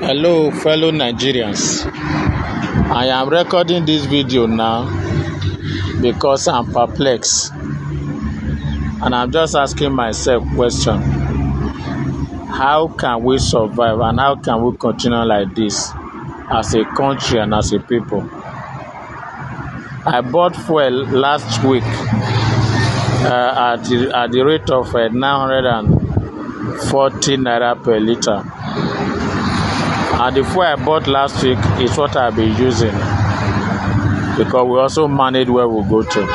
Hello fellow Nigerians, I am recording this video now because I'm perplexed and I'm just asking myself question: how can we survive and how can we continue like this as a country and as a people? I bought fuel last week at the rate of 940 naira per litre. And the fuel I bought last week is what I've been using because we also manage where we go to.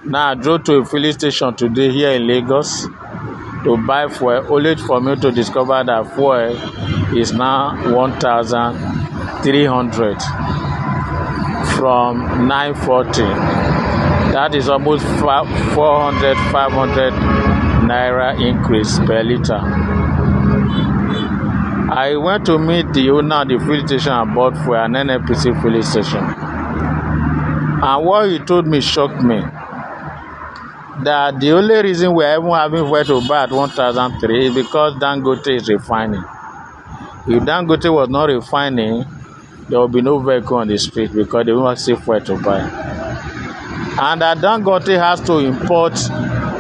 Now I drove to a filling station today here in Lagos to buy fuel, only for me to discover that fuel is now 1,300 from 940. That is almost 400, 500 naira increase per litre. I went to meet the owner of the filling station and bought fuel, an NNPC filling station. And what he told me shocked me. That the only reason we are even having fuel to buy at 1,003 is because Dangote is refining. If Dangote was not refining, there would be no vehicle on the street because they won't see fuel to buy. And that Dangote has to import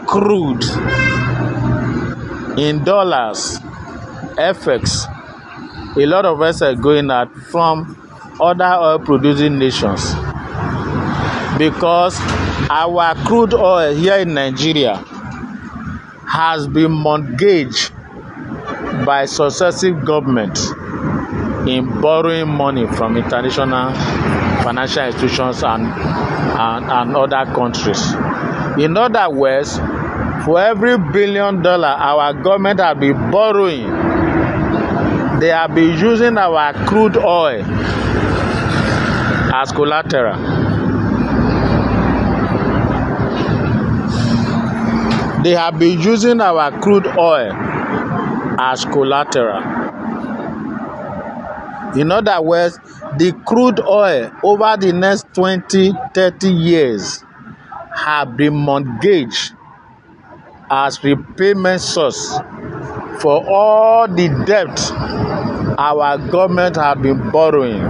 crude in dollars, FX. A lot of us are going out from other oil producing nations because our crude oil here in Nigeria has been mortgaged by successive governments in borrowing money from international financial institutions and other countries. In other words, for every $1 billion our government has been borrowing, they have been using our crude oil as collateral. They have been using our crude oil as collateral. In other words, the crude oil over the next 20, 30 years have been mortgaged as repayment source for all the debt our government have been borrowing.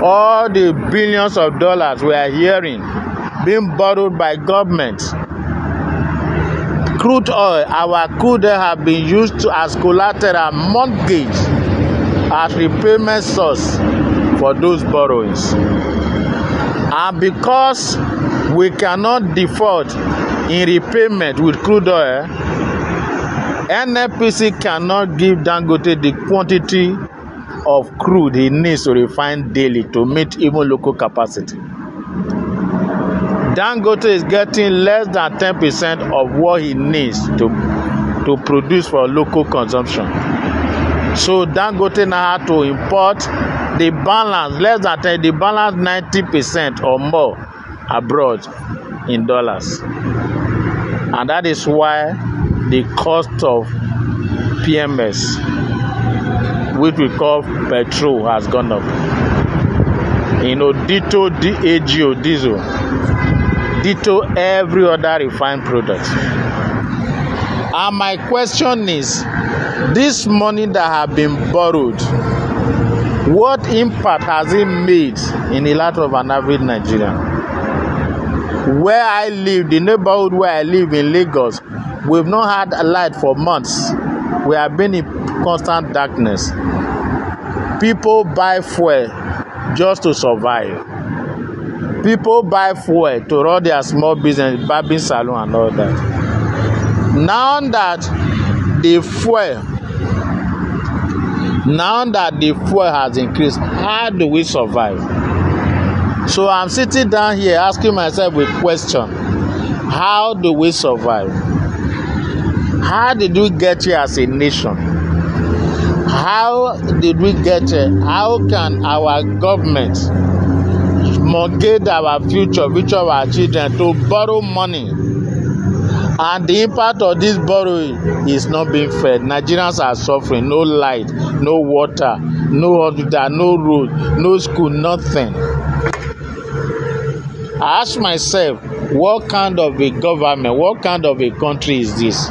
All the billions of dollars we are hearing being borrowed by government. Crude oil, our crude oil have been used as collateral, mortgage as repayment source for those borrowings. And because we cannot default in repayment with crude oil, NNPC cannot give Dangote the quantity of crude he needs to refine daily to meet even local capacity. Dangote is getting less than 10% of what he needs to produce for local consumption. So Dangote now had to import the balance, less than 10, the balance 90% or more abroad in dollars. And that is why the cost of PMS, which we call petrol, has gone up. Ditto AGO, diesel, ditto every other refined product. And my question is, this money that have been borrowed, what impact has it made in the life of an average Nigerian? Where I live, the neighborhood where I live in Lagos, we've not had a light for months. We have been in constant darkness. People buy fuel just to survive. People buy fuel to run their small business, barbing salon and all that. Now that the fuel has increased, how do we survive? So I'm sitting down here asking myself a question: how do we survive? How did we get here as a nation? How did we get here? How can our government mortgage our future of our children to borrow money? And the impact of this borrowing is not being fed. Nigerians are suffering. No light, no water, no hospital, no road, no school, nothing. I ask myself, what kind of a government, what kind of a country is this?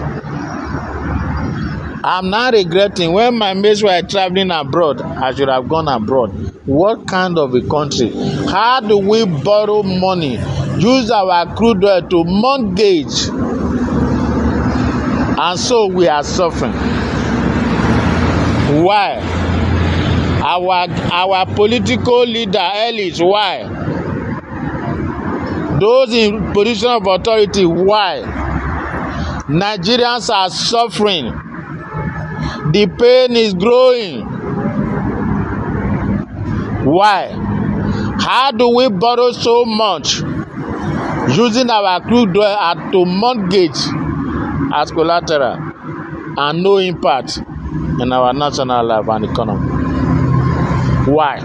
I'm now regretting when my mates were traveling abroad. I should have gone abroad. What kind of a country? How do we borrow money, use our crude oil to mortgage, and so we are suffering? Why? Our political leader, elites, why? Those in position of authority, why? Nigerians are suffering. The pain is growing. Why? How do we borrow so much using our crude oil to mortgage as collateral and no impact in our national life and economy? Why?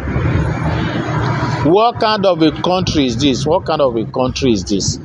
What kind of a country is this? What kind of a country is this?